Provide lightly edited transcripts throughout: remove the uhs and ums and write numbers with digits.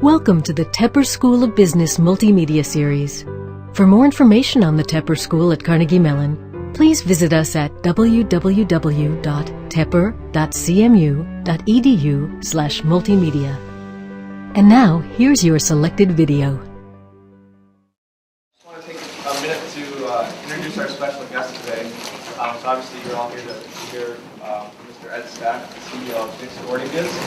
Welcome to the Tepper School of Business Multimedia Series. For more information on the Tepper School at Carnegie Mellon, please visit us at www.tepper.cmu.edu/multimedia. And now, here's your selected video. I just want to take a minute to introduce our special guest today. So obviously you're all here to hear from Mr. Ed Stack, the CEO of Dick's Sporting Goods.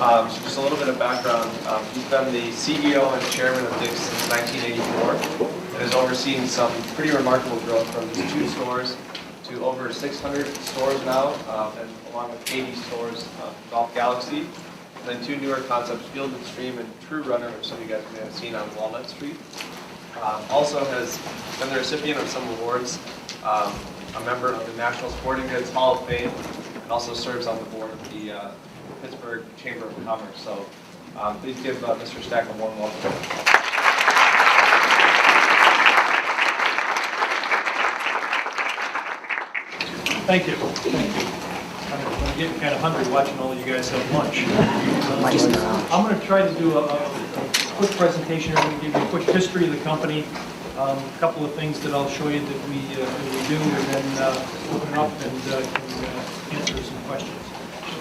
So just a little bit of background. He's been the CEO and chairman of Dick's since 1984 and has overseen some pretty remarkable growth from these 2 stores to over 600 stores now, and along with 80 stores, Golf Galaxy, and then 2 newer concepts, Field & Stream and True Runner, which some of you guys may have seen on Walnut Street. Also has been the recipient of some awards, a member of the National Sporting Goods Hall of Fame, and also serves on the board of the Pittsburgh Chamber of Commerce. So please give Mr. Stack a warm welcome. Thank you. I'm getting kind of hungry watching all of you guys have lunch. I'm going to try to do a quick presentation. I'm going to give you a quick history of the company, a couple of things that I'll show you that we do, and then open it up and can answer some questions.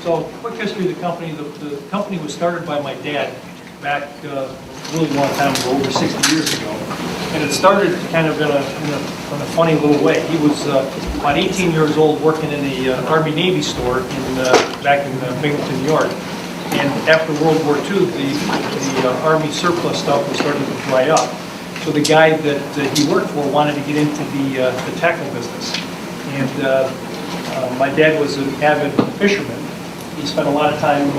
So, quick history of the company. The company was started by my dad back a really long time ago, over 60 years ago. And it started kind of in a funny little way. He was about 18 years old working in the Army-Navy store back in Binghamton, New York. And after World War II, the Army surplus stuff was starting to dry up. So the guy that he worked for wanted to get into the tackle business. And my dad was an avid fisherman. He spent a lot of time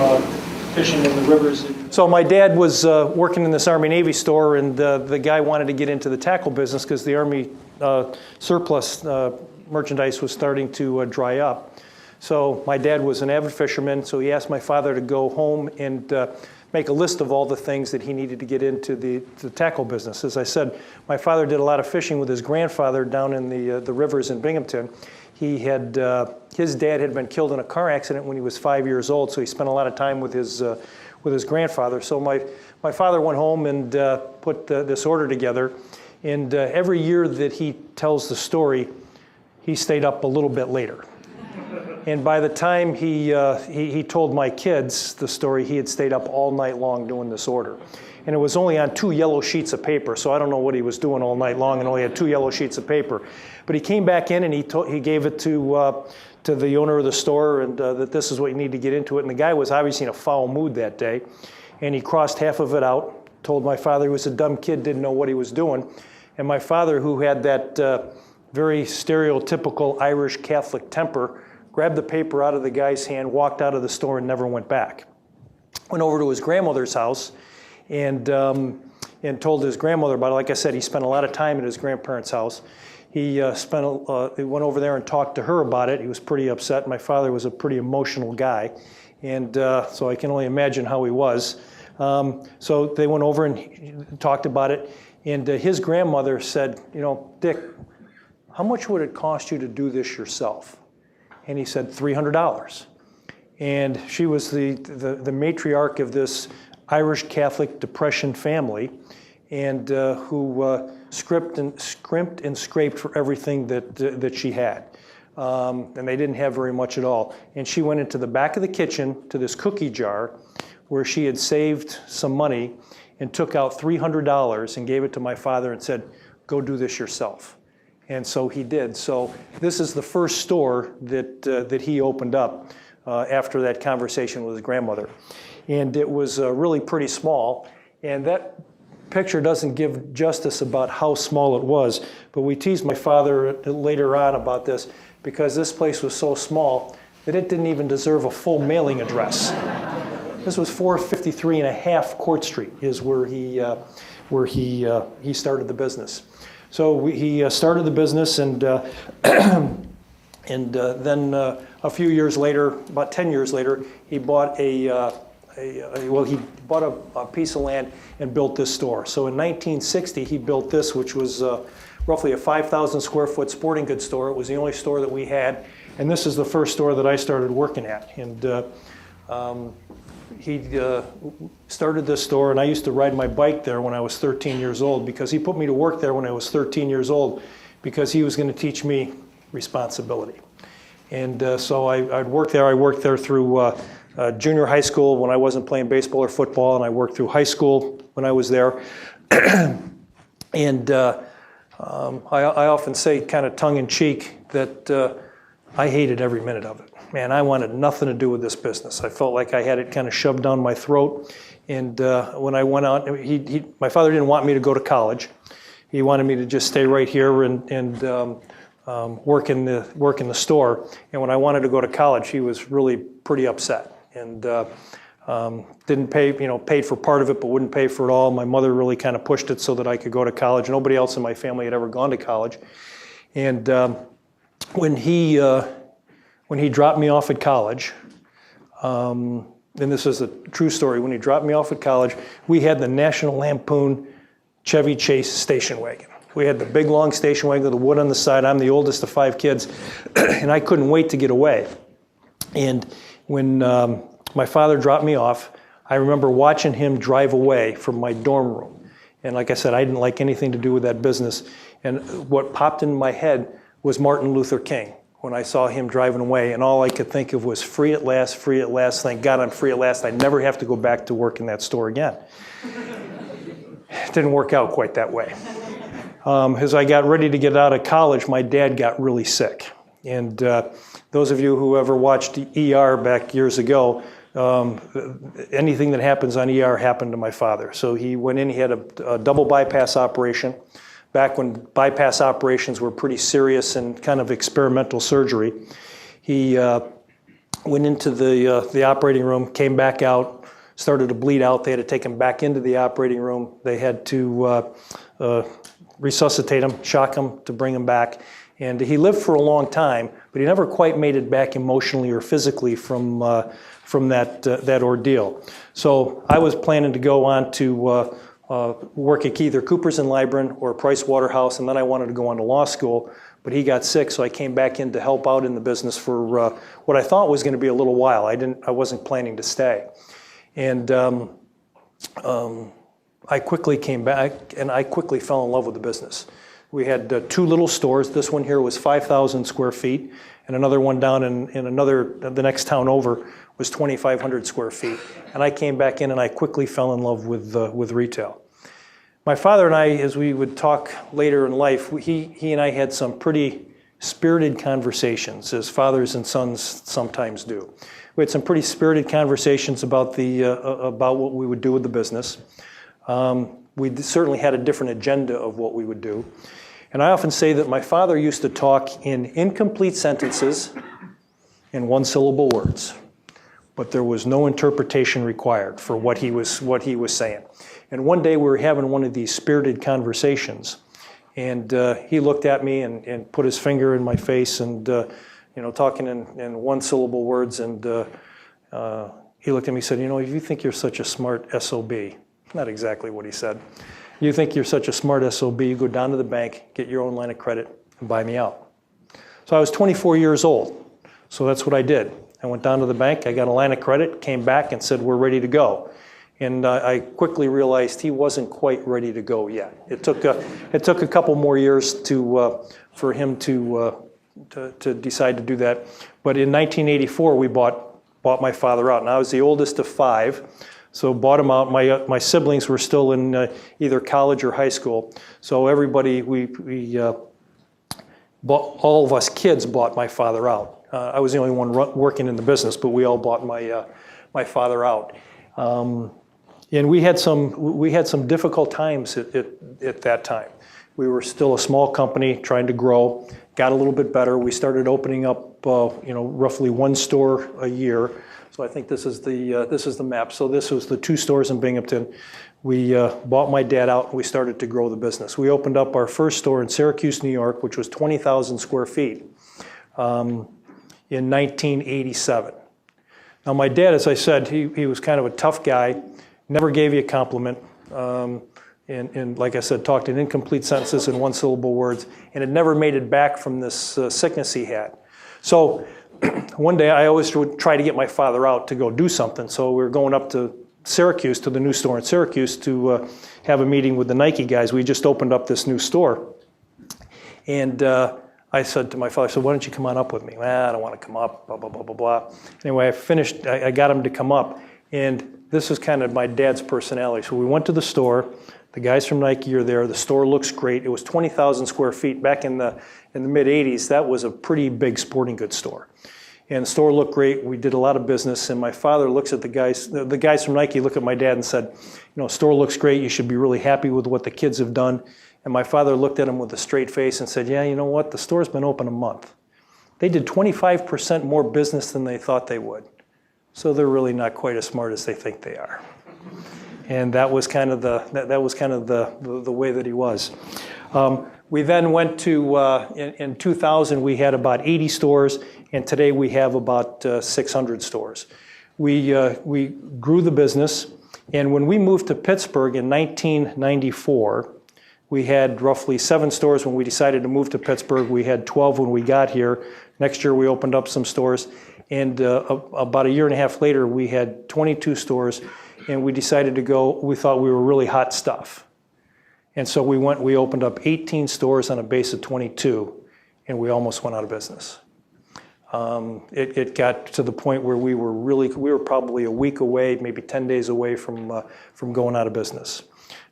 fishing in the rivers. So my dad was working in this Army-Navy store, and the guy wanted to get into the tackle business because the Army surplus merchandise was starting to dry up. So my dad was an avid fisherman, so he asked my father to go home and make a list of all the things that he needed to get into the tackle business. As I said, my father did a lot of fishing with his grandfather down in the rivers in Binghamton. He had his dad had been killed in a car accident when he was 5 years old, so he spent a lot of time with his grandfather. So my father went home and put this order together, and every year that he tells the story, he stayed up a little bit later. And by the time he told my kids the story, he had stayed up all night long doing this order. And it was only on 2 yellow sheets of paper, so I don't know what he was doing all night long and only had 2 yellow sheets of paper. But he came back in and he gave it to the owner of the store, and that this is what you need to get into it. And the guy was obviously in a foul mood that day, and he crossed half of it out, told my father he was a dumb kid, didn't know what he was doing. And my father, who had that very stereotypical Irish Catholic temper, grabbed the paper out of the guy's hand, walked out of the store, and never went back. Went over to his grandmother's house and told his grandmother about it. Like I said, he spent a lot of time at his grandparents' house. He went over there and talked to her about it. He was pretty upset. My father was a pretty emotional guy, and so I can only imagine how he was. So they went over and talked about it, and his grandmother said, "You know, Dick, how much would it cost you to do this yourself?" And he said, $300. And she was the matriarch of this Irish Catholic Depression family, and who scrimped and scraped for everything that she had. And they didn't have very much at all. And she went into the back of the kitchen to this cookie jar where she had saved some money and took out $300 and gave it to my father and said, "Go do this yourself." And so he did. So this is the first store that he opened up after that conversation with his grandmother. And it was really pretty small. And that picture doesn't give justice about how small it was. But we teased my father later on about this because this place was so small that it didn't even deserve a full mailing address. This was 453.5 Court Street is where he started the business. So he started the business, and then a few years later, about 10 years later, he bought a piece of land and built this store. So in 1960, he built this, which was roughly a 5,000 square foot sporting goods store. It was the only store that we had, and this is the first store that I started working at. And started this store, and I used to ride my bike there when I was 13 years old because he put me to work there when I was 13 years old because he was going to teach me responsibility. And so I'd work there. I worked there through junior high school when I wasn't playing baseball or football, and I worked through high school when I was there. And I often say, kind of tongue-in-cheek, that I hated every minute of it. Man, I wanted nothing to do with this business. I felt like I had it kind of shoved down my throat. And when I went out, my father didn't want me to go to college. He wanted me to just stay right here and work in the store. And when I wanted to go to college, he was really pretty upset. And didn't pay, paid for part of it, but wouldn't pay for it all. My mother really kind of pushed it so that I could go to college. Nobody else in my family had ever gone to college. And when he dropped me off at college, and this is a true story, when he dropped me off at college, we had the National Lampoon Chevy Chase station wagon. We had the big long station wagon with the wood on the side. I'm the oldest of 5 kids, and I couldn't wait to get away. And when my father dropped me off, I remember watching him drive away from my dorm room. And like I said, I didn't like anything to do with that business. And what popped in my head was Martin Luther King when I saw him driving away. And all I could think of was free at last, free at last. Thank God I'm free at last. I never have to go back to work in that store again. It didn't work out quite that way. As I got ready to get out of college, my dad got really sick. And those of you who ever watched ER back years ago, anything that happens on ER happened to my father. So he went in, he had a double bypass operation, back when bypass operations were pretty serious and kind of experimental surgery. He went into the operating room, came back out, started to bleed out. They had to take him back into the operating room. They had to resuscitate him, shock him to bring him back. And he lived for a long time, but he never quite made it back emotionally or physically from that ordeal. So I was planning to go on to work at either Coopers & Lybrand or Price Waterhouse, and then I wanted to go on to law school. But he got sick, so I came back in to help out in the business for what I thought was going to be a little while. I wasn't planning to stay, and I quickly came back, and I quickly fell in love with the business. We had 2 little stores. This one here was 5,000 square feet, and another one down in the next town over was 2,500 square feet. And I came back in, and I quickly fell in love with retail. My father and I, as we would talk later in life, he and I had some pretty spirited conversations, as fathers and sons sometimes do. We had some pretty spirited conversations about what we would do with the business. We certainly had a different agenda of what we would do. And I often say that my father used to talk in incomplete sentences and one-syllable words, but there was no interpretation required for what he was saying. And one day we were having one of these spirited conversations, and he looked at me and put his finger in my face and talking in one-syllable words, and he looked at me and said, you think you're such a smart SOB. Not exactly what he said. You think you're such a smart SOB, you go down to the bank, get your own line of credit, and buy me out. So I was 24 years old, so that's what I did. I went down to the bank, I got a line of credit, came back and said, we're ready to go. And I quickly realized he wasn't quite ready to go yet. It took a couple more years for him to decide to do that. But in 1984, we bought my father out. And I was the oldest of 5. So bought him out. My siblings were still in either college or high school. So everybody, all of us kids bought my father out. I was the only one working in the business, but we all bought my father out. And we had some difficult times at that time. We were still a small company trying to grow. Got a little bit better. We started opening up, roughly 1 store a year. So I think this is the map. So this was the 2 stores in Binghamton. We bought my dad out and we started to grow the business. We opened up our first store in Syracuse, New York, which was 20,000 square feet in 1987. Now my dad, as I said, he was kind of a tough guy, never gave you a compliment, and like I said, talked in incomplete sentences and one-syllable words, and had never made it back from this sickness he had. So one day I always would try to get my father out to go do something. So we were going up to Syracuse, to the new store in Syracuse, to have a meeting with the Nike guys. We just opened up this new store. And I said to my father, I said, why don't you come on up with me? I don't want to come up, blah, blah, blah, blah, blah. Anyway, I got him to come up. And this is kind of my dad's personality. So we went to the store. The guys from Nike are there. The store looks great. It was 20,000 square feet. Back in the mid-'80s, that was a pretty big sporting goods store. And the store looked great. We did a lot of business. And my father looks at the guys from Nike look at my dad and said, store looks great. You should be really happy with what the kids have done. And my father looked at him with a straight face and said, yeah, you know what? The store's been open a month. They did 25% more business than they thought they would. So they're really not quite as smart as they think they are. And that was kind of the way that he was. We then went to, in 2000, we had about 80 stores, and today we have about 600 stores. We grew the business, and when we moved to Pittsburgh in 1994, we had roughly 7 stores when we decided to move to Pittsburgh. We had 12 when we got here. Next year we opened up some stores, and about a year and a half later we had 22 stores, and we decided to go, we thought we were really hot stuff. And so we opened up 18 stores on a base of 22, and we almost went out of business. It got to the point where we were probably a week away, maybe 10 days away from going out of business.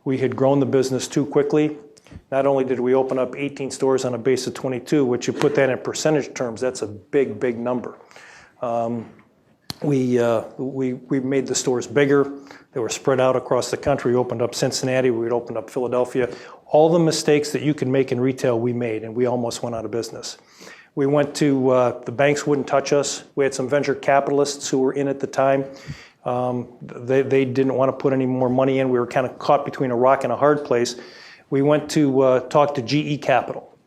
We had grown the business too quickly. Not only did we open up 18 stores on a base of 22, which you put that in percentage terms, that's a big, big number. We made the stores bigger. They were spread out across the country. We opened up Cincinnati. We opened up Philadelphia. All the mistakes that you can make in retail we made, and we almost went out of business. We went to, the banks wouldn't touch us. We had some venture capitalists who were in at the time. They didn't want to put any more money in. We were kind of caught between a rock and a hard place. We went to talk to GE Capital.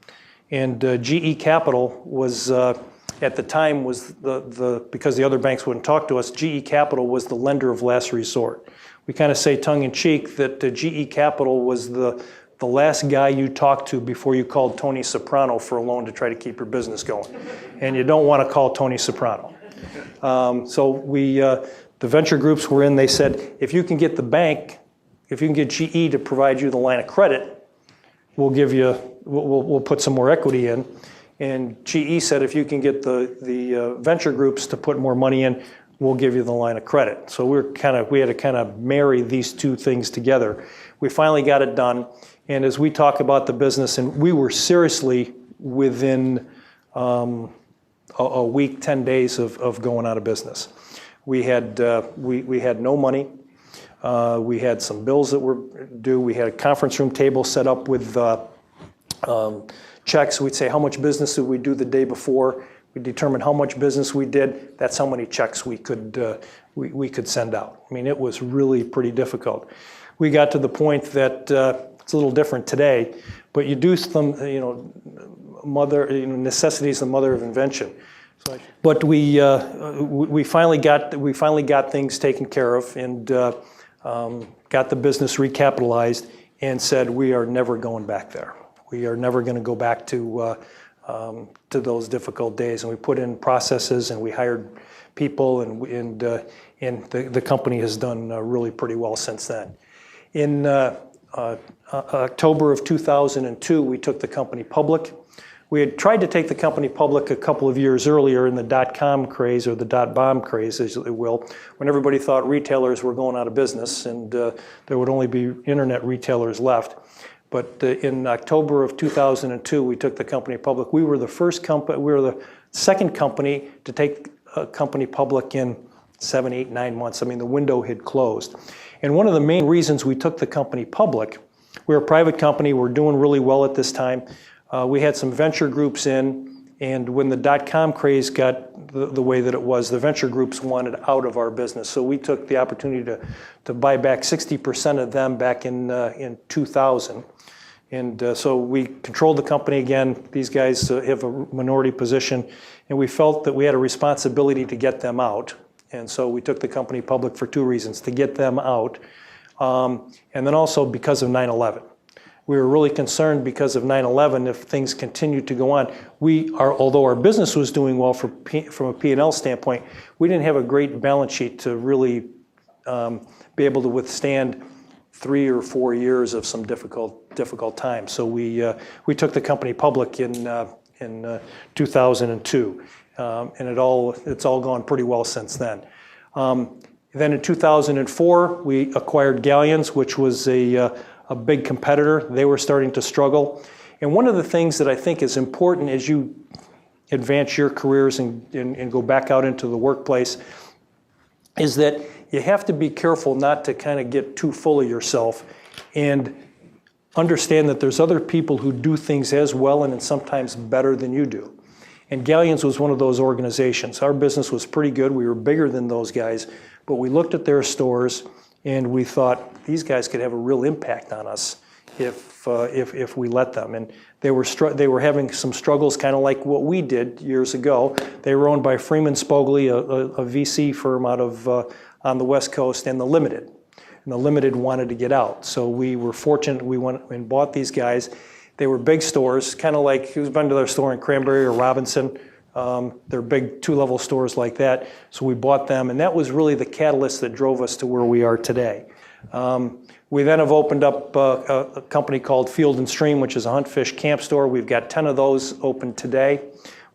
And GE Capital was, at the time, was because the other banks wouldn't talk to us, GE Capital was the lender of last resort. We kind of say tongue-in-cheek that GE Capital was the last guy you talked to before you called Tony Soprano for a loan to try to keep your business going. And you don't want to call Tony Soprano. So the venture groups were in. They said, if you can get the bank, if you can get GE to provide you the line of credit, we'll put some more equity in. And GE said, if you can get the venture groups to put more money in, we'll give you the line of credit. So we had to kind of marry these two things together. We finally got it done. And as we talk about the business, and we were seriously within a week, 10 days of going out of business. We had no money. We had some bills that were due. We had a conference room table set up with checks. We'd say, how much business did we do the day before? We determined how much business we did. That's how many checks we could send out. I mean, it was really pretty difficult. We got to the point that it's a little different today, but you do some, necessity is the mother of invention. But we finally got things taken care of, and got the business recapitalized, and said we are never going back there. We are never going to go back to those difficult days. And we put in processes, and we hired people, and the company has done really pretty well since then. In October of 2002, we took the company public. We had tried to take the company public a couple of years earlier in the dot-com craze, or the dot-bomb craze, as it will, when everybody thought retailers were going out of business, and there would only be internet retailers left. But in October of 2002, we took the company public. We were the second company to take a company public in 7, 8, 9 months. I mean, the window had closed. And one of the main reasons we took the company public, we were a private company, we're doing really well at this time. We had some venture groups in, and when the dot-com craze got the way that it was, the venture groups wanted out of our business. So we took the opportunity to buy back 60% of them back in 2000. And so we controlled the company again. These guys have a minority position, and we felt that we had a responsibility to get them out. And so we took the company public for 2 reasons: to get them out, and then also because of 9/11. We were really concerned because of 9/11 if things continued to go on. Although our business was doing well from a P&L standpoint, we didn't have a great balance sheet to really be able to withstand 3 or 4 years of some difficult times. So we took the company public in 2002, and it's all gone pretty well since then. Then in 2004, we acquired Galleons, which was a big competitor. They were starting to struggle. And one of the things that I think is important as you advance your careers and go back out into the workplace is that you have to be careful not to kind of get too full of yourself and understand that there's other people who do things as well and sometimes better than you do. And Galleons was one of those organizations. Our business was pretty good. We were bigger than those guys, but we looked at their stores and we thought these guys could have a real impact on us if we let them. And they were having some struggles, kind of like what we did years ago. They were owned by Freeman Spogli, a VC firm out of on the West Coast, and the Limited. And the Limited wanted to get out. So we were fortunate. We went and bought these guys. They were big stores, kind of like, who's been to their store in Cranberry or Robinson? They're big 2-level stores like that. So we bought them, and that was really the catalyst that drove us to where we are today. We then have opened up a company called Field and Stream, which is a hunt fish camp store. We've got 10 of those open today.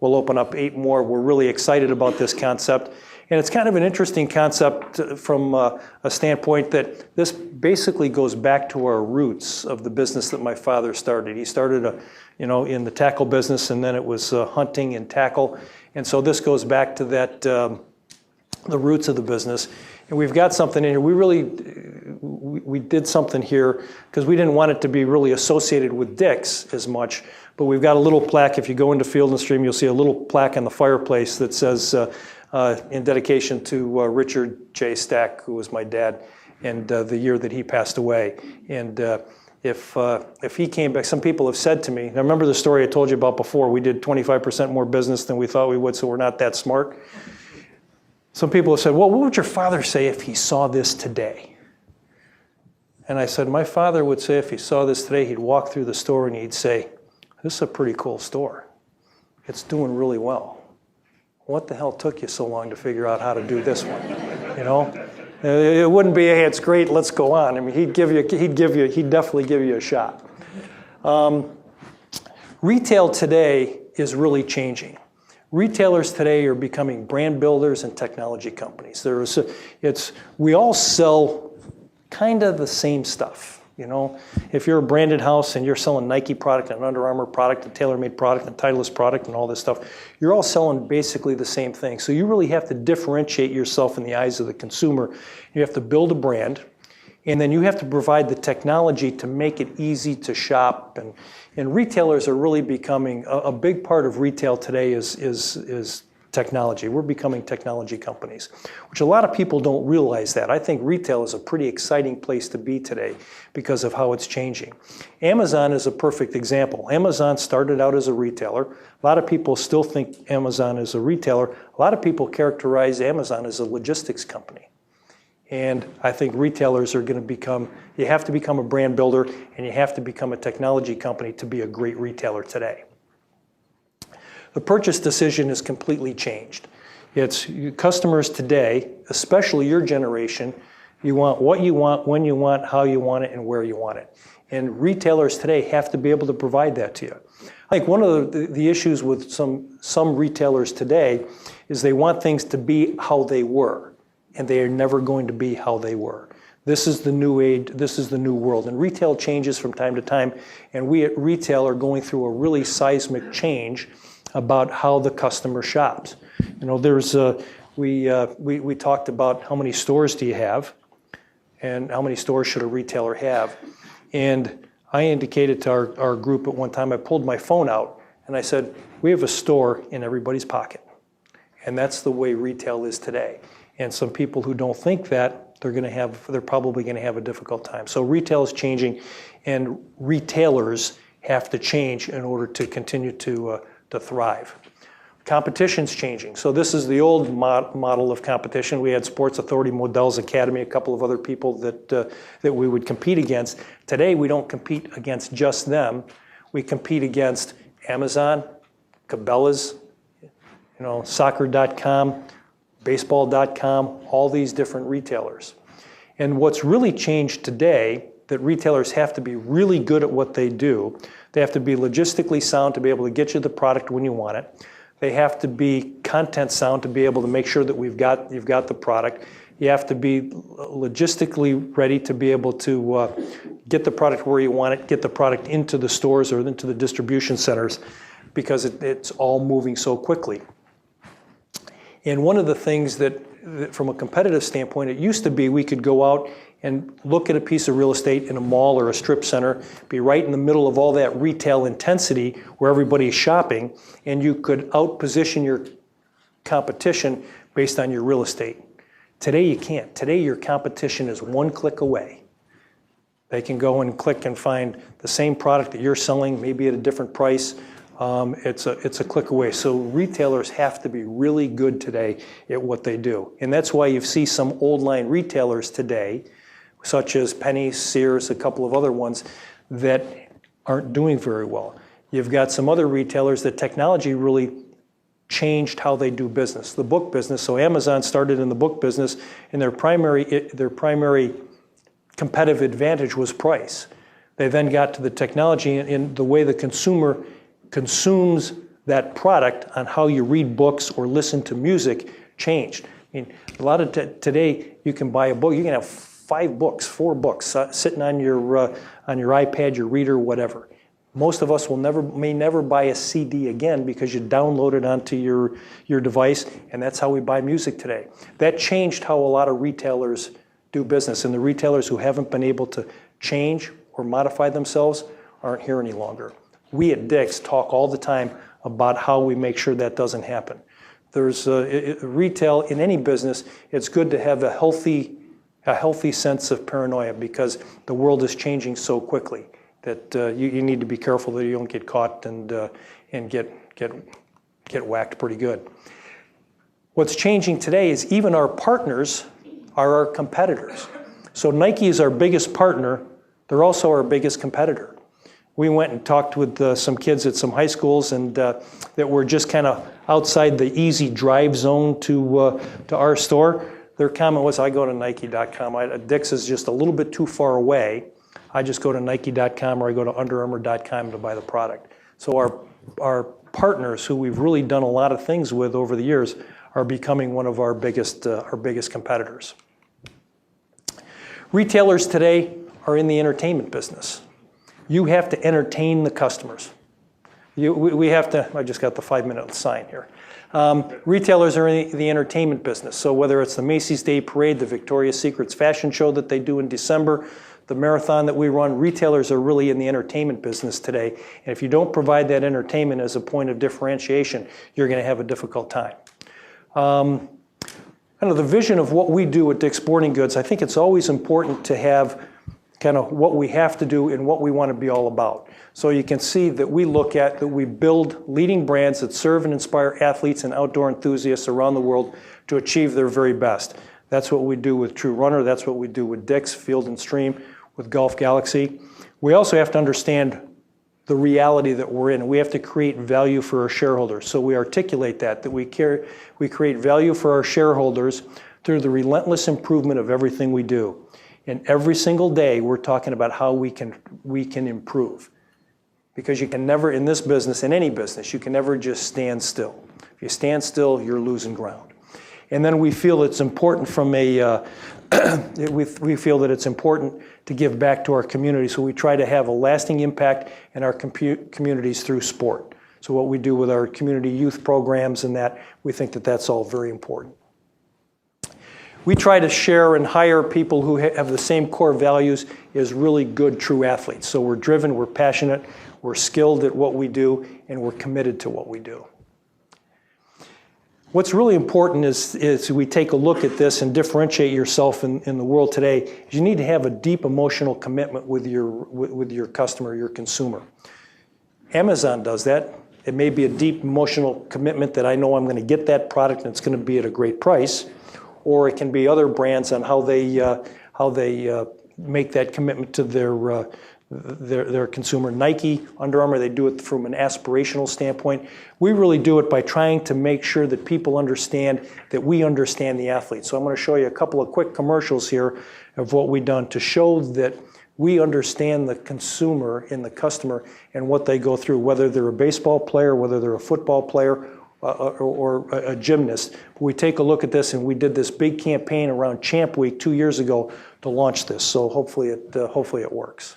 We'll open up 8 more. We're really excited about this concept. And it's kind of an interesting concept from a standpoint that this basically goes back to our roots of the business that my father started. He started in the tackle business, and then it was hunting and tackle. And so this goes back to that, the roots of the business. And we've got something in here. We did something here because we didn't want it to be really associated with Dick's as much. But we've got a little plaque. If you go into Field and Stream, you'll see a little plaque on the fireplace that says, in dedication to Richard J. Stack, who was my dad, and the year that he passed away. And if he came back, some people have said to me, now remember the story I told you about before, we did 25% more business than we thought we would, so we're not that smart. Some people have said, well, what would your father say if he saw this today? And I said, my father would say if he saw this today, he'd walk through the store and he'd say, this is a pretty cool store. It's doing really well. What the hell took you so long to figure out how to do this one? You know, it wouldn't be, hey, it's great, let's go on. I mean, he'd definitely give you a shot. Retail today is really changing. Retailers today are becoming brand builders and technology companies. We all sell kind of the same stuff. You know, if you're a branded house and you're selling Nike product and Under Armour product and TaylorMade product and Titleist product and all this stuff, you're all selling basically the same thing. So you really have to differentiate yourself in the eyes of the consumer. You have to build a brand, and then you have to provide the technology to make it easy to shop. And retailers are really becoming a big part of retail today is technology. We're becoming technology companies, which a lot of people don't realize that. I think retail is a pretty exciting place to be today because of how it's changing. Amazon is a perfect example. Amazon started out as a retailer. A lot of people still think Amazon is a retailer. A lot of people characterize Amazon as a logistics company. And I think retailers are going to become, you have to become a brand builder and you have to become a technology company to be a great retailer today. The purchase decision is completely changed. It's customers today, especially your generation, you want what you want, when you want, how you want it, and where you want it. And retailers today have to be able to provide that to you. I think one of the issues with some retailers today is they want things to be how they were, and they are never going to be how they were. This is the new age, this is the new world. And retail changes from time to time, and we at retail are going through a really seismic change about how the customer shops. You know, we talked about how many stores do you have and how many stores should a retailer have. And I indicated to our group at one time, I pulled my phone out and I said, we have a store in everybody's pocket. And that's the way retail is today. And some people who don't think that, they're probably going to have a difficult time. So retail is changing, and retailers have to change in order to continue to thrive. Competition's changing. So this is the old model of competition. We had Sports Authority, Modell's Academy, a couple of other people that we would compete against. Today, we don't compete against just them. We compete against Amazon, Cabela's, soccer.com, baseball.com, all these different retailers. And what's really changed today, that retailers have to be really good at what they do. They have to be logistically sound to be able to get you the product when you want it. They have to be content sound to be able to make sure that you've got the product. You have to be logistically ready to be able to get the product where you want it, get the product into the stores or into the distribution centers, because it's all moving so quickly. And one of the things that from a competitive standpoint, it used to be we could go out and look at a piece of real estate in a mall or a strip center, be right in the middle of all that retail intensity where everybody's shopping, and you could outposition your competition based on your real estate. Today you can't. Today your competition is one click away. They can go and click and find the same product that you're selling, maybe at a different price. It's a click away. So retailers have to be really good today at what they do. And that's why you see some old line retailers today, such as Penny's, Sears, a couple of other ones, that aren't doing very well. You've got some other retailers that technology really changed how they do business. The book business, so Amazon started in the book business, and their primary competitive advantage was price. They then got to the technology and the way the consumer consumes that product on how you read books or listen to music changed. I mean, a lot of today you can buy a book, you can have 4 books sitting on your iPad, your reader, whatever. Most of us may never buy a CD again because you download it onto your device, and that's how we buy music today. That changed how a lot of retailers do business, and the retailers who haven't been able to change or modify themselves aren't here any longer. We at Dick's talk all the time about how we make sure that doesn't happen. There's retail in any business. It's good to have a healthy sense of paranoia because the world is changing so quickly that you need to be careful that you don't get caught and get whacked pretty good. What's changing today is even our partners are our competitors. So Nike is our biggest partner. They're also our biggest competitor. We went and talked with some kids at some high schools and that were just kind of outside the easy drive zone to our store. Their comment was, I go to Nike.com. Dick's is just a little bit too far away. I just go to Nike.com or I go to UnderArmour.com to buy the product. So our partners, who we've really done a lot of things with over the years, are becoming one of our biggest competitors. Retailers today are in the entertainment business. You have to entertain the customers. We have to, I just got the 5-minute sign here. Retailers are in the entertainment business. So whether it's the Macy's Day Parade, the Victoria's Secrets fashion show that they do in December, the marathon that we run, retailers are really in the entertainment business today. And if you don't provide that entertainment as a point of differentiation, you're going to have a difficult time. Kind of the vision of what we do at Dick's Sporting Goods, I think it's always important to have kind of what we have to do and what we want to be all about. So you can see that we look at that we build leading brands that serve and inspire athletes and outdoor enthusiasts around the world to achieve their very best. That's what we do with True Runner. That's what we do with Dick's, Field and Stream, with Golf Galaxy. We also have to understand the reality that we're in. We have to create value for our shareholders. So we articulate that we create value for our shareholders through the relentless improvement of everything we do. And every single day, we're talking about how we can improve. Because you can never, in this business, in any business, you can never just stand still. If you stand still, you're losing ground. And then we feel it's important we feel that it's important to give back to our community. So we try to have a lasting impact in our communities through sport. So what we do with our community youth programs and that, we think that that's all very important. We try to share and hire people who have the same core values as really good, true athletes. So we're driven, we're passionate, we're skilled at what we do, and we're committed to what we do. What's really important is we take a look at this and differentiate yourself in the world today, is you need to have a deep emotional commitment with your customer, your consumer. Amazon does that. It may be a deep emotional commitment that I know I'm going to get that product and it's going to be at a great price, or it can be other brands on how they make that commitment to their consumer. Nike, Under Armour, they do it from an aspirational standpoint. We really do it by trying to make sure that people understand that we understand the athlete. So I'm going to show you a couple of quick commercials here of what we've done to show that we understand the consumer and the customer and what they go through, whether they're a baseball player, whether they're a football player, or a gymnast. We take a look at this, and we did this big campaign around Champ Week 2 years ago to launch this. So hopefully it works.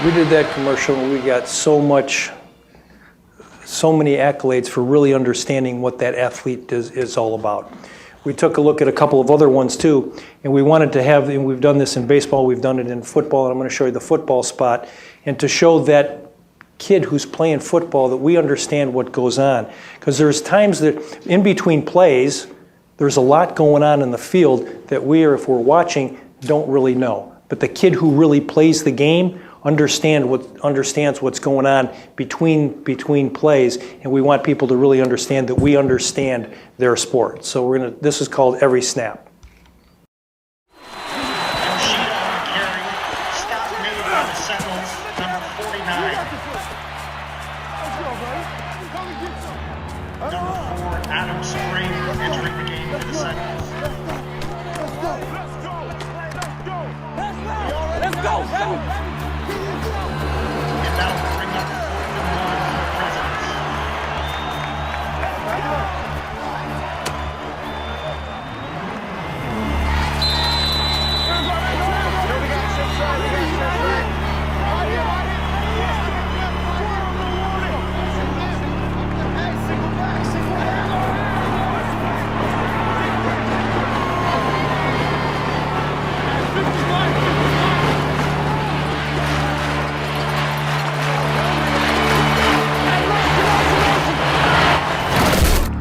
We did that commercial and we got so many accolades for really understanding what that athlete is all about. We took a look at a couple of other ones too, and we wanted to have, and we've done this in baseball, we've done it in football, and I'm going to show you the football spot, and to show that kid who's playing football that we understand what goes on. Because there's times that in between plays, there's a lot going on in the field that we, if we're watching, don't really know. But the kid who really plays the game understands what's going on between plays, and we want people to really understand that we understand their sport. So this is called Every Snap.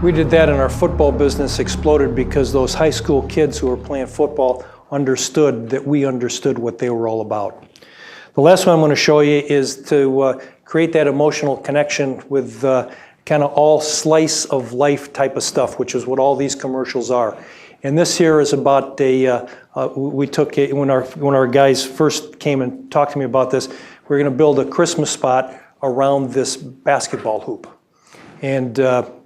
We did that, and our football business exploded because those high school kids who were playing football understood that we understood what they were all about. The last one I'm going to show you is to create that emotional connection with kind of all slice of life type of stuff, which is what all these commercials are. And this here is about we took it when our guys first came and talked to me about this. We're going to build a Christmas spot around this basketball hoop. And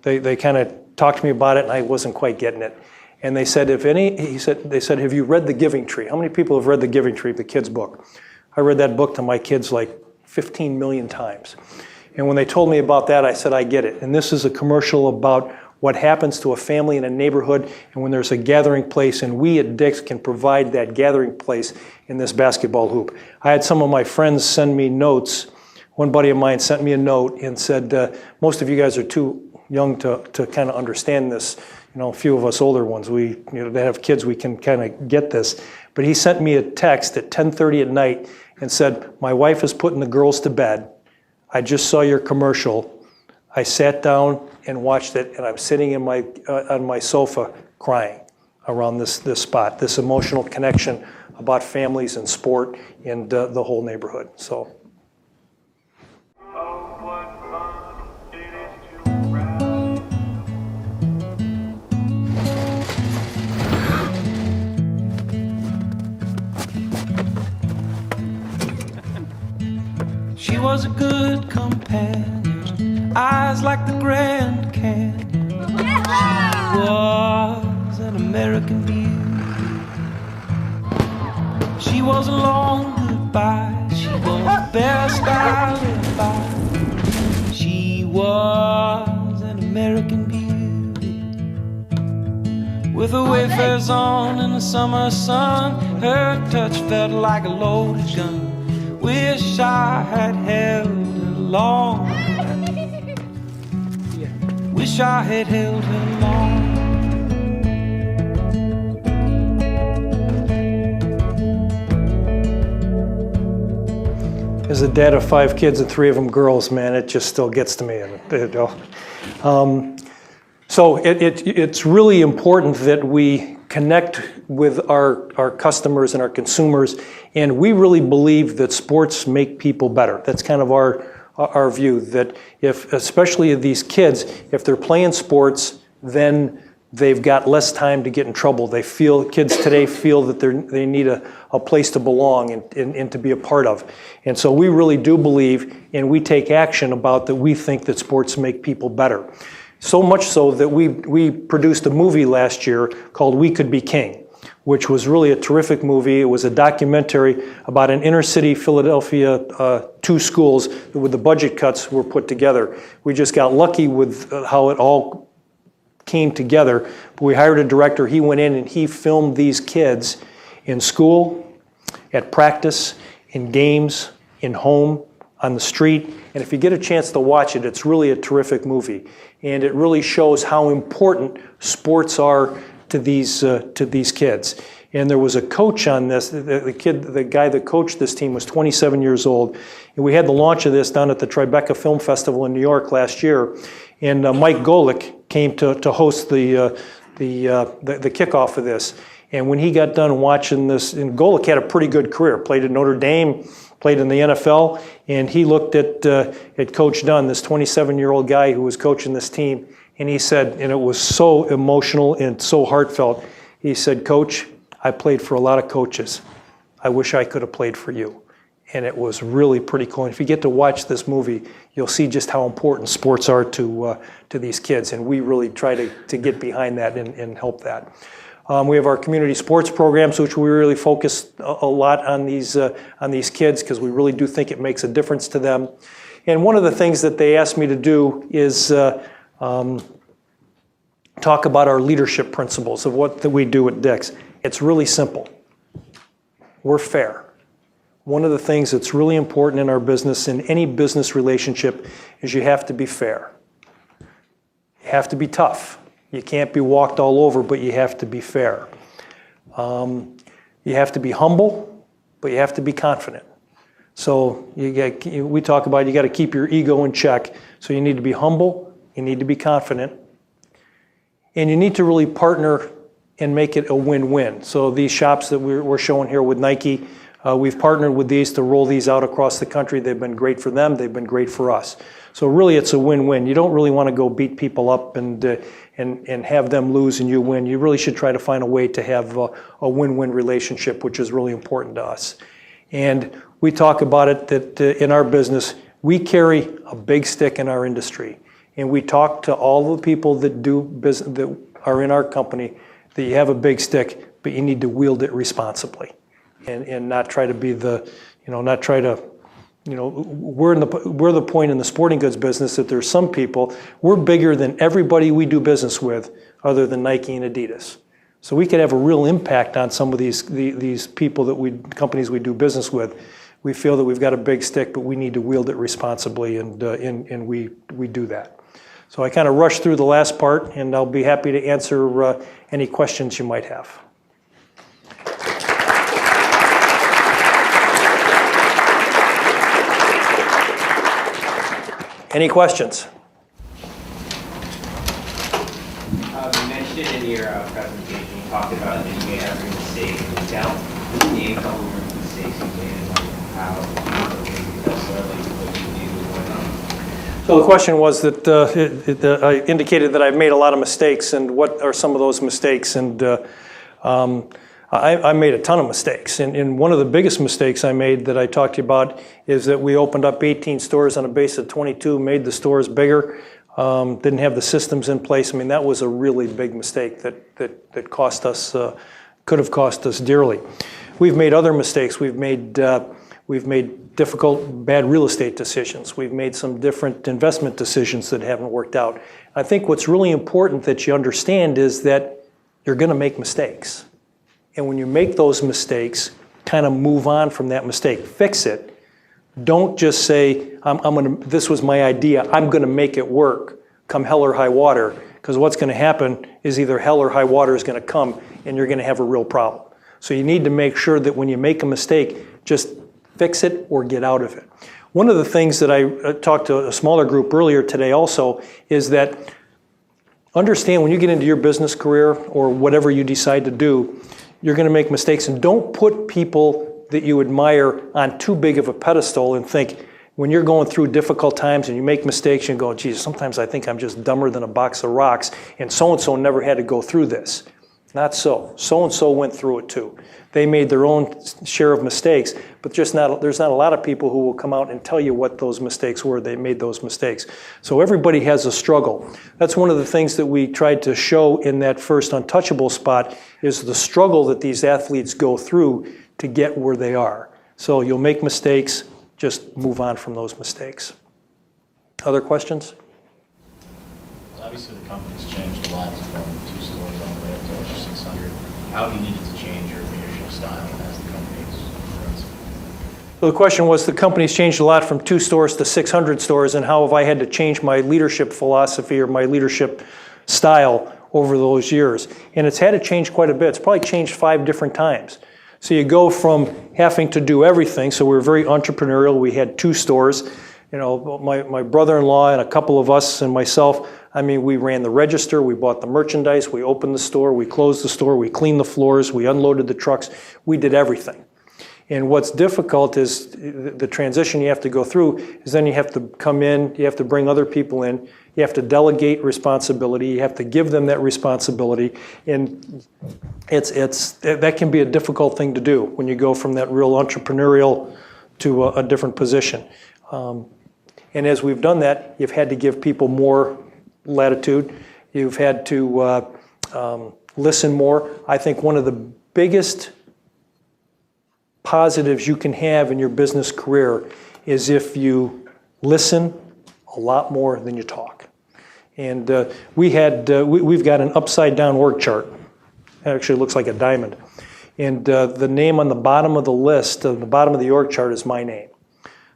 they kind of talked to me about it, and I wasn't quite getting it. And they said, they said, have you read The Giving Tree? How many people have read The Giving Tree, the kids' book? I read that book to my kids like 15 million times. And when they told me about that, I said, I get it. And this is a commercial about what happens to a family in a neighborhood, and when there's a gathering place, and we at Dick's can provide that gathering place in this basketball hoop. I had some of my friends send me notes. One buddy of mine sent me a note and said, most of you guys are too young to kind of understand this. You know, a few of us older ones, that have kids, we can kind of get this. But he sent me a text at 10:30 at night and said, my wife is putting the girls to bed. I just saw your commercial. I sat down and watched it, and I'm sitting in on my sofa crying around this spot, this emotional connection about families and sport and the whole neighborhood. So. She was a good companion, eyes like the Grand Canyon. She was an American beauty. She was a long goodbye. She was the best I lived by. She was an American beauty. With her wafers on in the summer sun, her touch felt like a loaded gun. Wish I had held her long. Wish I had held her long. As a dad of 5 kids and 3 of them girls, man, it just still gets to me. So it's really important that we connect with our customers and our consumers, and we really believe that sports make people better. That's kind of our view, that if, especially these kids, if they're playing sports, then they've got less time to get in trouble. Kids today feel that they need a place to belong and to be a part of. And so we really do believe, and we take action about that. We think that sports make people better. So much so that we produced a movie last year called We Could Be King, which was really a terrific movie. It was a documentary about an inner city Philadelphia 2 schools with the budget cuts were put together. We just got lucky with how it all came together. But we hired a director. He went in and he filmed these kids in school, at practice, in games, in home, on the street. And if you get a chance to watch it, it's really a terrific movie. And it really shows how important sports are to these kids. And there was a coach on this. The guy that coached this team was 27 years old. And we had the launch of this down at the Tribeca Film Festival in New York last year. And Mike Golick came to host the kickoff of this. And when he got done watching this, and Golick had a pretty good career, played at Notre Dame, played in the NFL, and he looked at Coach Dunn, this 27-year-old guy who was coaching this team, and he said, and it was so emotional and so heartfelt, he said, "Coach, I played for a lot of coaches. I wish I could have played for you." And it was really pretty cool. And if you get to watch this movie, you'll see just how important sports are to these kids, and we really try to get behind that and help that. We have our community sports programs, which we really focus a lot on these kids, because we really do think it makes a difference to them. And one of the things that they asked me to do is talk about our leadership principles of what that we do at Dick's. It's really simple. We're fair. One of the things that's really important in our business, in any business relationship, is you have to be fair. You have to be tough. You can't be walked all over, but you have to be fair. You have to be humble, but you have to be confident. So we talk about you got to keep your ego in check. So you need to be humble, you need to be confident, and you need to really partner and make it a win-win. So these shops that we're showing here with Nike, we've partnered with these to roll these out across the country. They've been great for them. They've been great for us. So really, it's a win-win. You don't really want to go beat people up and have them lose and you win. You really should try to find a way to have a win-win relationship, which is really important to us. And we talk about it that in our business, we carry a big stick in our industry. And we talk to all the people that do business, that are in our company, that you have a big stick, but you need to wield it responsibly. And not try to be we're the point in the sporting goods business that there's some people, we're bigger than everybody we do business with other than Nike and Adidas. So we could have a real impact on some of these people companies we do business with. We feel that we've got a big stick, but we need to wield it responsibly, and we do that. So I kind of rushed through the last part, and I'll be happy to answer any questions you might have. Any questions? mentioned in your presentation, you talked about that you made every mistake. Can you tell name a couple of your mistakes you made and like how you tell sort of like what you do and whatnot? So the question was that I indicated that I've made a lot of mistakes, and what are some of those mistakes? And I made a ton of mistakes. And one of the biggest mistakes I made that I talked to you about is that we opened up 18 stores on a base of 22, made the stores bigger, didn't have the systems in place. I mean, that was a really big mistake that cost us, could have cost us dearly. We've made other mistakes. We've made difficult, bad real estate decisions. We've made some different investment decisions that haven't worked out. I think what's really important that you understand is that you're going to make mistakes. And when you make those mistakes, kind of move on from that mistake. Fix it. Don't just say, this was my idea, I'm going to make it work, come hell or high water. Because what's going to happen is either hell or high water is going to come and you're going to have a real problem. So you need to make sure that when you make a mistake, just fix it or get out of it. One of the things that I talked to a smaller group earlier today also is that understand when you get into your business career or whatever you decide to do, you're going to make mistakes, and don't put people that you admire on too big of a pedestal and think when you're going through difficult times and you make mistakes, you go, geez, sometimes I think I'm just dumber than a box of rocks, and so-and-so never had to go through this. Not so. So-and-so went through it too. They made their own share of mistakes, but there's not a lot of people who will come out and tell you what those mistakes were. They made those mistakes. So everybody has a struggle. That's one of the things that we tried to show in that first Untouchable spot is the struggle that these athletes go through to get where they are. So you'll make mistakes, just move on from those mistakes. Other questions? Obviously, the company's changed a lot from 2 stores all the way up to over 600. How have you needed to change your leadership style as the company's grown? So the question was, the company's changed a lot from 2 stores to 600 stores, and how have I had to change my leadership philosophy or my leadership style over those years? And it's had to change quite a bit. It's probably changed 5 different times. So you go from having to do everything. So we were very entrepreneurial. We had 2 stores. You know, my brother-in-law and a couple of us and myself, I mean, we ran the register, we bought the merchandise, we opened the store, we closed the store, we cleaned the floors, we unloaded the trucks, we did everything. And what's difficult is the transition you have to go through is then you have to come in, you have to bring other people in, you have to delegate responsibility, you have to give them that responsibility, and that can be a difficult thing to do when you go from that real entrepreneurial to a different position. And as we've done that, you've had to give people more latitude. You've had to listen more. I think one of the biggest positives you can have in your business career is if you listen a lot more than you talk. And we've got an upside down org chart. It actually looks like a diamond. And the name on the bottom of the list, the bottom of the org chart is my name.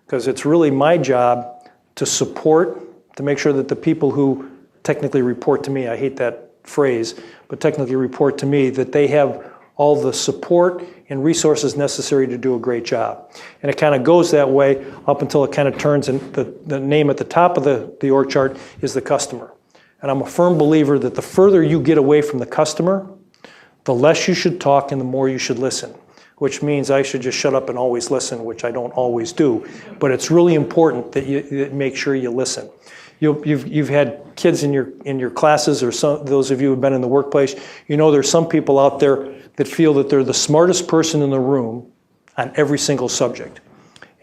Because it's really my job to support, to make sure that the people who technically report to me, I hate that phrase, but technically report to me, that they have all the support and resources necessary to do a great job. And it kind of goes that way up until it kind of turns, and the name at the top of the org chart is the customer. And I'm a firm believer that the further you get away from the customer, the less you should talk and the more you should listen. Which means I should just shut up and always listen, which I don't always do. But it's really important that you make sure you listen. You've had kids in your classes, or those of you who have been in the workplace, you know there's some people out there that feel that they're the smartest person in the room on every single subject.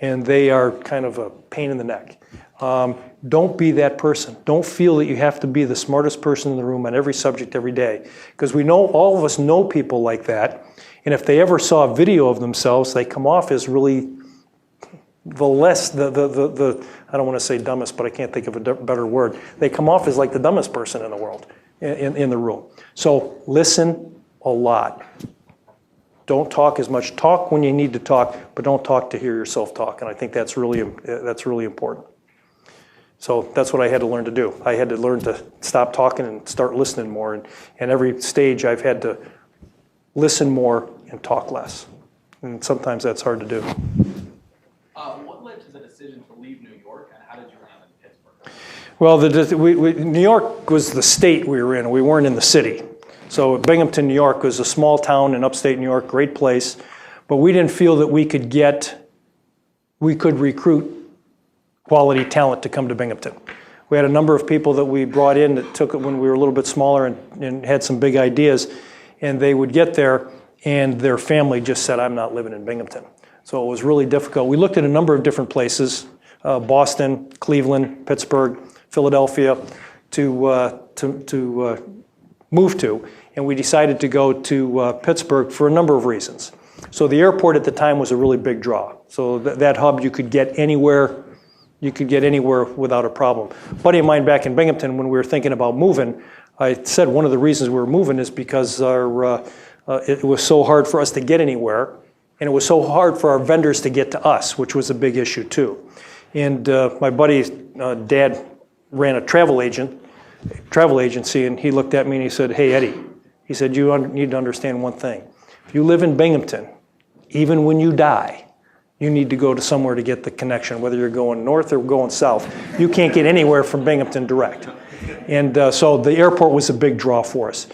And they are kind of a pain in the neck. Don't be that person. Don't feel that you have to be the smartest person in the room on every subject every day. Because we know, all of us know people like that. And if they ever saw a video of themselves, they come off as really I don't want to say dumbest, but I can't think of a better word. They come off as like the dumbest person in the world, in the room. So listen a lot. Don't talk as much. Talk when you need to talk, but don't talk to hear yourself talk. And I think that's really important. So that's what I had to learn to do. I had to learn to stop talking and start listening more. And every stage I've had to listen more and talk less. And sometimes that's hard to do. What led to the decision to leave New York, and how did you land in Pittsburgh? Well, New York was the state we were in. We weren't in the city. So Binghamton, New York was a small town in upstate New York, great place, but we didn't feel that we could recruit quality talent to come to Binghamton. We had a number of people that we brought in that took it when we were a little bit smaller and had some big ideas, and they would get there and their family just said, I'm not living in Binghamton. So it was really difficult. We looked at a number of different places, Boston, Cleveland, Pittsburgh, Philadelphia, to move to, and we decided to go to Pittsburgh for a number of reasons. So the airport at the time was a really big draw. So that hub you could get anywhere. You could get anywhere without a problem. A buddy of mine back in Binghamton, when we were thinking about moving, I said one of the reasons we were moving is because it was so hard for us to get anywhere, and it was so hard for our vendors to get to us, which was a big issue too. And my buddy's dad ran a travel agency, and he looked at me and he said, hey, Eddie, he said, you need to understand one thing. If you live in Binghamton, even when you die, you need to go to somewhere to get the connection, whether you're going north or going south. You can't get anywhere from Binghamton direct. And so the airport was a big draw for us.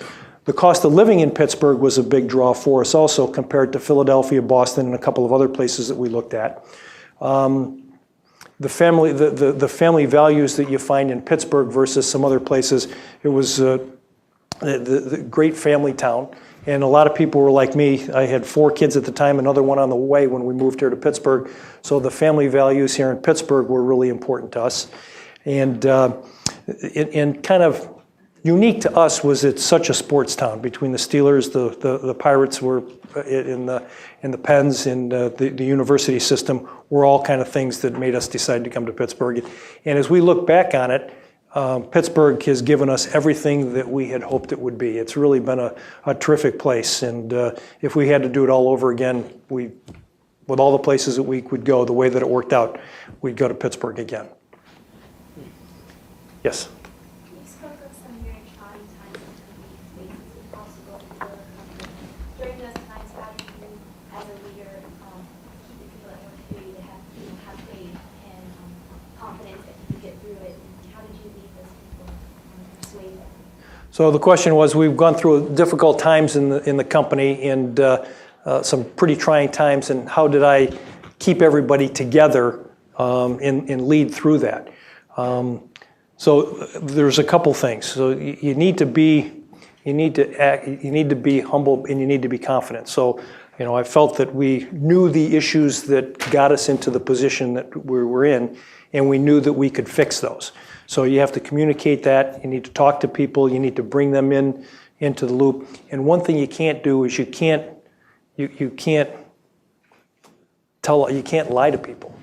The cost of living in Pittsburgh was a big draw for us also compared to Philadelphia, Boston, and a couple of other places that we looked at. The family values that you find in Pittsburgh versus some other places, it was the great family town. And a lot of people were like me. I had 4 kids at the time, another one on the way when we moved here to Pittsburgh. So the family values here in Pittsburgh were really important to us. And kind of unique to us was it's such a sports town. Between the Steelers, the Pirates were in the Pens, and the university system were all kind of things that made us decide to come to Pittsburgh. And as we look back on it, Pittsburgh has given us everything that we had hoped it would be. It's really been a terrific place, and if we had to do it all over again, with all the places that we would go, the way that it worked out, we'd go to Pittsburgh again. Yes? You spoke of some very trying times in the spaces and also going to the company. During those times, how do you, as a leader, keep the people that work for you to have faith and confidence that you can get through it? How did you lead those people and persuade them? So the question was, we've gone through difficult times in the company and some pretty trying times, and how did I keep everybody together and lead through that? So there's a couple things. So you need to be humble, and you need to be confident. So I felt that we knew the issues that got us into the position that we were in, and we knew that we could fix those. So you have to communicate that. You need to talk to people. You need to bring them into the loop. And one thing you can't do is you can't lie to people.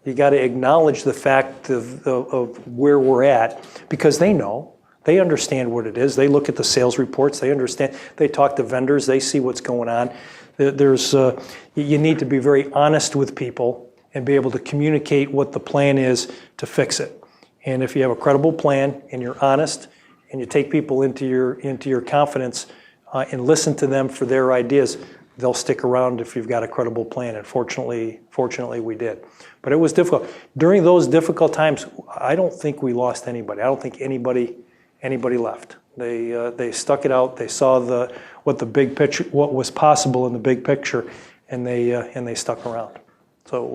You got to acknowledge the fact of where we're at, because they know, they understand what it is. They look at the sales reports. They understand. They talk to vendors. They see what's going on. You need to be very honest with people and be able to communicate what the plan is to fix it. And if you have a credible plan and you're honest and you take people into your confidence and listen to them for their ideas, they'll stick around if you've got a credible plan. And fortunately we did. But it was difficult. During those difficult times, I don't think we lost anybody. I don't think anybody left. They stuck it out. They saw what the big picture, what was possible in the big picture, and they stuck around. So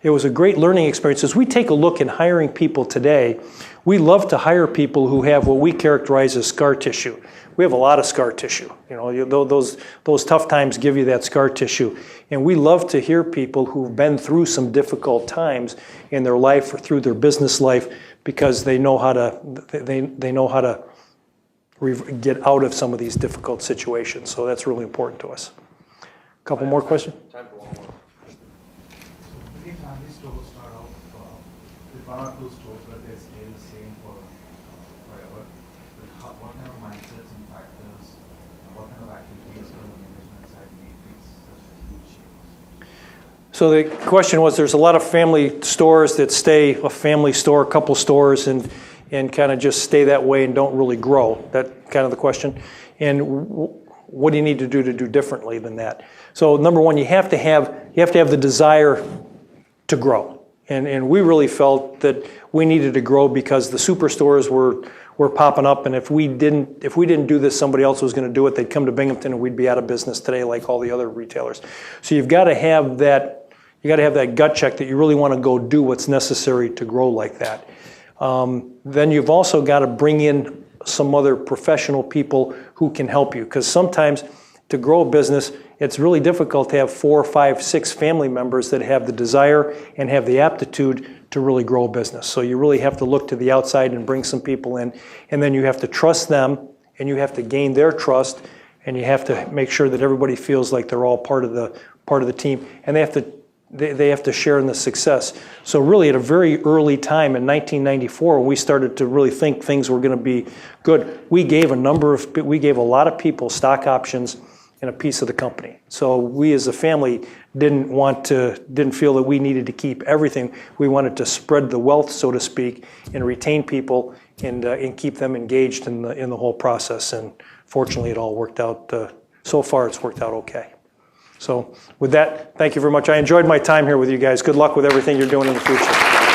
it was a great learning experience. As we take a look in hiring people today, we love to hire people who have what we characterize as scar tissue. We have a lot of scar tissue. Those tough times give you that scar tissue. And we love to hear people who've been through some difficult times in their life or through their business life, because they know how to get out of some of these difficult situations. So that's really important to us. A couple more questions? Time for one more. I think these stores start out with 1 or 2 stores, but they stay the same for forever. But what kind of mindsets and factors, what kind of activities from the management side make these such a huge change? So the question was, there's a lot of family stores that stay a family store, a couple stores, and kind of just stay that way and don't really grow. That kind of the question. And what do you need to do differently than that? So number one, you have to have the desire to grow. And we really felt that we needed to grow because the superstores were were popping up, and if we didn't do this, somebody else was going to do it. They'd come to Binghamton, and we'd be out of business today, like all the other retailers. So you've got to have that. You got to have that gut check that you really want to go do what's necessary to grow like that. Then you've also got to bring in some other professional people who can help you, because sometimes to grow a business, it's really difficult to have 4, 5, 6 family members that have the desire and have the aptitude to really grow a business. So you really have to look to the outside and bring some people in, and then you have to trust them, and you have to gain their trust, and you have to make sure that everybody feels like they're all part of the team, and they have to share in the success. So really at a very early time in 1994, when we started to really think things were going to be good, we gave a lot of people stock options and a piece of the company. So we as a family didn't feel that we needed to keep everything. We wanted to spread the wealth, so to speak, and retain people and keep them engaged in the whole process. And fortunately, it all worked out. So far, it's worked out okay. So with that, thank you very much. I enjoyed my time here with you guys. Good luck with everything you're doing in the future.